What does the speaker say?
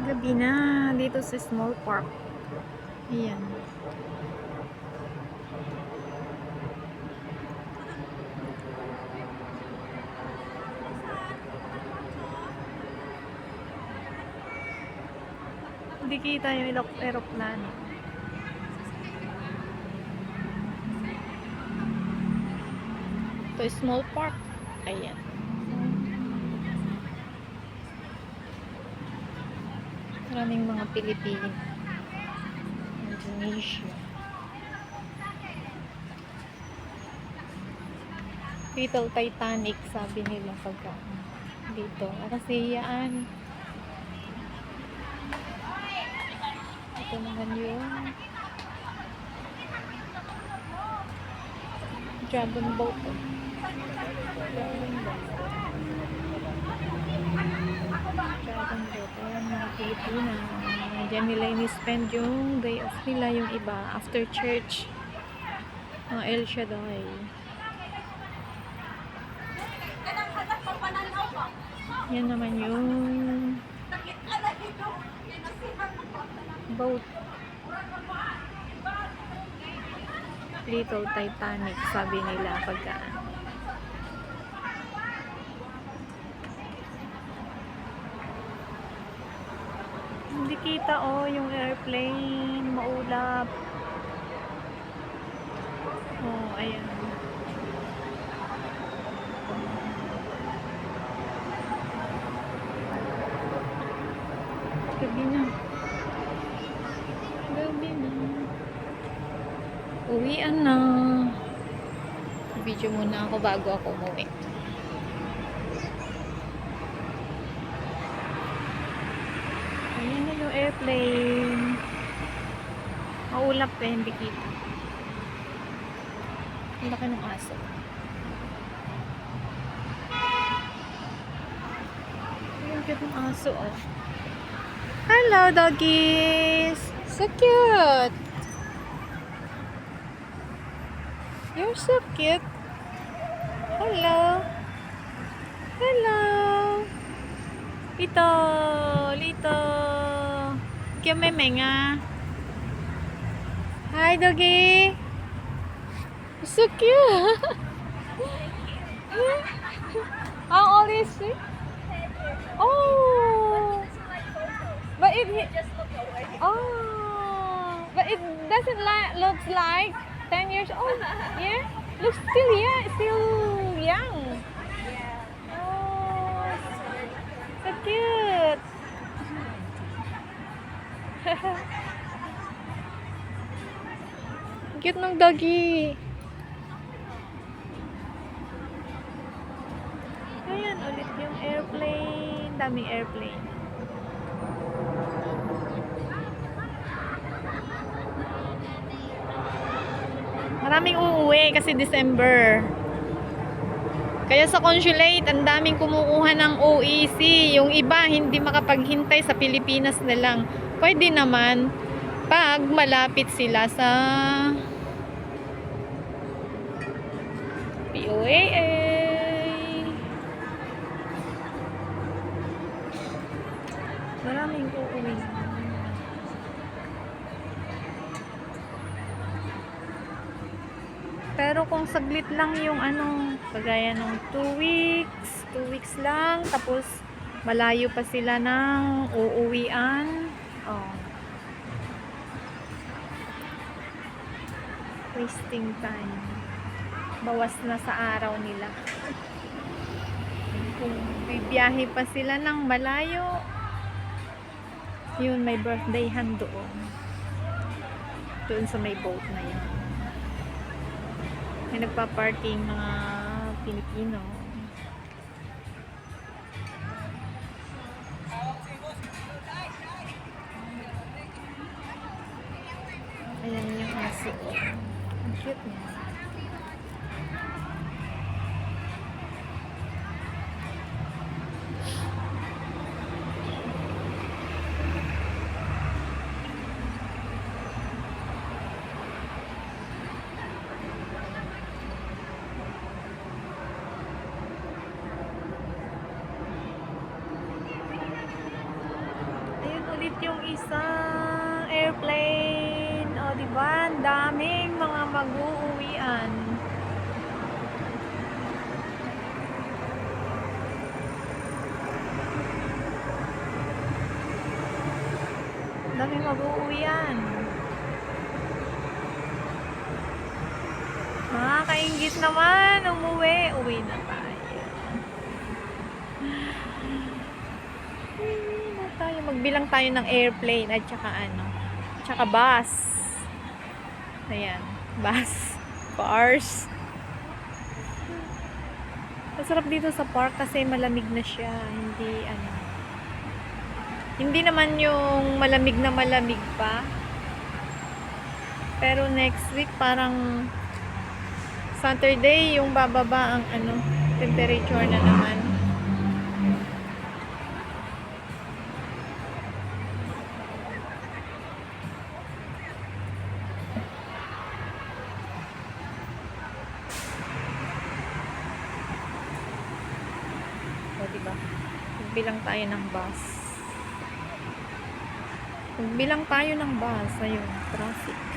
Gabi na dito sa small park. Ayan. Hindi kita yung aeroplano. Ito small park. Ayan. Maraming mga Pilipino. Indonesia. Little Titanic, sabi nila pagka dito. Kasi yan. Ito naman yung Dragon Boat. Dragon Boat. Dragon Boat. Ayan, mga Pilipina. Diyan nila ini-spend yung day off nila, yung iba. After church. El Shaddai. Yan naman yung boat. Little Titanic, sabi nila pagka. Hindi kita yung airplane, maulap. Ayan. Gabi na. Gabi na. Uwian na. Video muna ako bago ako umuwi. Ayan na yung airplane. Maulap eh, hindi kita. Ang laki ng aso. Ang cute ng aso, oh. Hello, doggies! So cute! You're so cute! Hello! Hello! Lito! Lito! Kiyomeme nga! Hi, doggy! So cute! How old is she? Oh! But it but it doesn't looks like 10 years old. Yeah, looks still young. Oh, so cute. Cute ng doggy. Ayan ulit yung airplane. Daming airplane. Maraming uuwi kasi December. Kaya sa consulate, ang daming kumukuha ng OEC. Yung iba, hindi makapaghintay sa Pilipinas na lang. Pwede naman pag malapit sila sa POAA. Maraming uuwi. Pero kung saglit lang yung kagaya ng 2 weeks lang, tapos malayo pa sila ng uuwian. Wasting time. Bawas na sa araw nila. Kung bibiyahe pa sila ng malayo, yun, may birthdayhan doon sa may boat na yun. May nagpa-parking mga Pilipino. Ayan yung aso. Ang cute niya. yung isang airplane. O, diba? Ang daming mga mag-uuwian. Ang daming mag-uuwian. Nakakaingit naman. Umuwi. Uwi na tayo. Uwi na tayo. Magbilang tayo ng airplane at saka ano. At saka bus. Ayan. Bus. Cars. Masarap dito sa park kasi malamig na siya. Hindi ano. Hindi naman yung malamig na malamig pa. Pero next week parang Saturday yung bababa ang ano, temperature na naman. O, diba? Magbilang tayo ng bus. Magbilang tayo ng bus. Ayun, traffic.